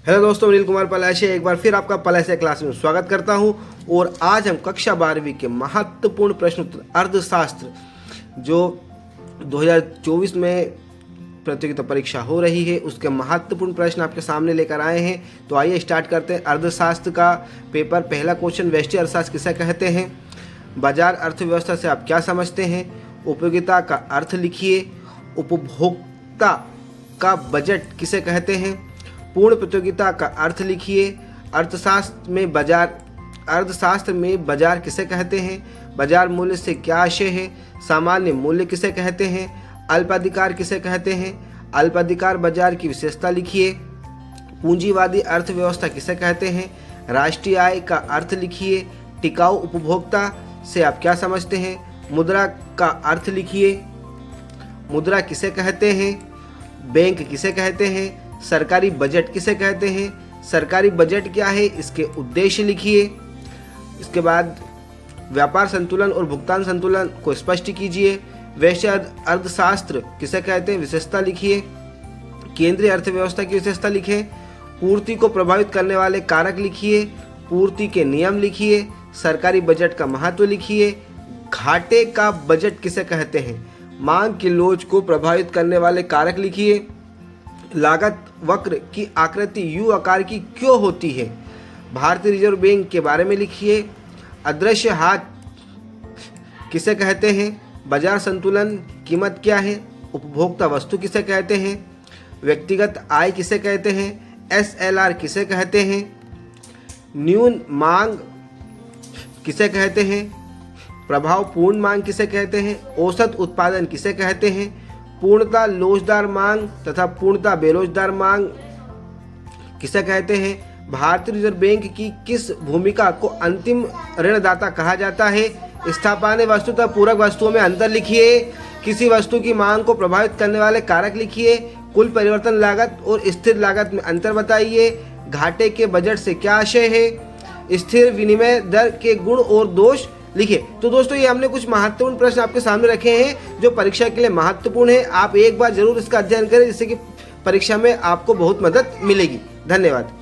Hello दोस्तों, अनिल कुमार पलाशिया एक बार फिर आपका पलाशिया क्लास में स्वागत करता हूं। और आज हम कक्षा 12वीं के महत्वपूर्ण प्रश्न उत्तर अर्थशास्त्र जो 2024 में प्रतियोगिता परीक्षा हो रही है उसके महत्वपूर्ण प्रश्न आपके सामने लेकर आए हैं। तो आइए स्टार्ट करते हैं। अर्थशास्त्र का पेपर, पहला क्वेश्चन, व्यष्टि अर्थशास्त्र किसे कहते हैं? बाजार अर्थव्यवस्था से आप क्या समझते हैं? उपयोगिता का अर्थ लिखिए। उपभोक्ता का बजट किसे कहते हैं? पूर्ण प्रतियोगिता का अर्थ लिखिए। अर्थशास्त्र में बाजार किसे कहते हैं? बाजार मूल्य से क्या आशय है? सामान्य मूल्य किसे कहते हैं? अल्पाधिकार किसे कहते हैं? अल्पाधिकार बाजार की विशेषता लिखिए। पूंजीवादी अर्थव्यवस्था किसे कहते हैं? राष्ट्रीय आय का अर्थ लिखिए। टिकाऊ उपभोक्ता से आप क्या समझते हैं? मुद्रा का अर्थ लिखिए। मुद्रा किसे कहते हैं? बैंक किसे कहते हैं? सरकारी बजट किसे कहते हैं? सरकारी बजट क्या है, इसके उद्देश्य लिखिए। इसके बाद व्यापार संतुलन और भुगतान संतुलन को स्पष्ट कीजिए। वैश्य अर्थशास्त्र किसे कहते हैं, विशेषता लिखिए। केंद्रीय अर्थव्यवस्था की विशेषता लिखें। पूर्ति को प्रभावित करने वाले कारक लिखिए। पूर्ति के नियम लिखिए। सरकारी बजट का महत्व लिखिए। घाटे का बजट किसे कहते हैं? मांग की लोच को प्रभावित करने वाले कारक लिखिए। लागत वक्र की आकृति यू आकार की क्यों होती है? भारतीय रिजर्व बैंक के बारे में लिखिए। अदृश्य हाथ किसे कहते हैं? बाजार संतुलन, कीमत क्या है? उपभोक्ता वस्तु किसे कहते हैं? व्यक्तिगत आय किसे कहते हैं? SLR किसे कहते हैं? न्यून मांग किसे कहते हैं? प्रभावपूर्ण मांग किसे कहते हैं? औसत उत्पादन किसे कहते हैं? पूर्णता लोचदार मांग तथा पूर्णता बेलोचदार मांग किसे कहते हैं? भारतीय रिजर्व बैंक की किस भूमिका को अंतिम ऋणदाता कहा जाता है? स्थापना वस्तु तथा पूरक वस्तुओं में अंतर लिखिए। किसी वस्तु की मांग को प्रभावित करने वाले कारक लिखिए। कुल परिवर्तन लागत और स्थिर लागत में अंतर बताइए। घाटे के बजट से क्या आशय है? स्थिर विनिमय दर के गुण और दोष लिखिए। तो दोस्तों, ये हमने कुछ महत्वपूर्ण प्रश्न आपके सामने रखे हैं जो परीक्षा के लिए महत्वपूर्ण है। आप एक बार जरूर इसका अध्ययन करें जिससे कि परीक्षा में आपको बहुत मदद मिलेगी। धन्यवाद।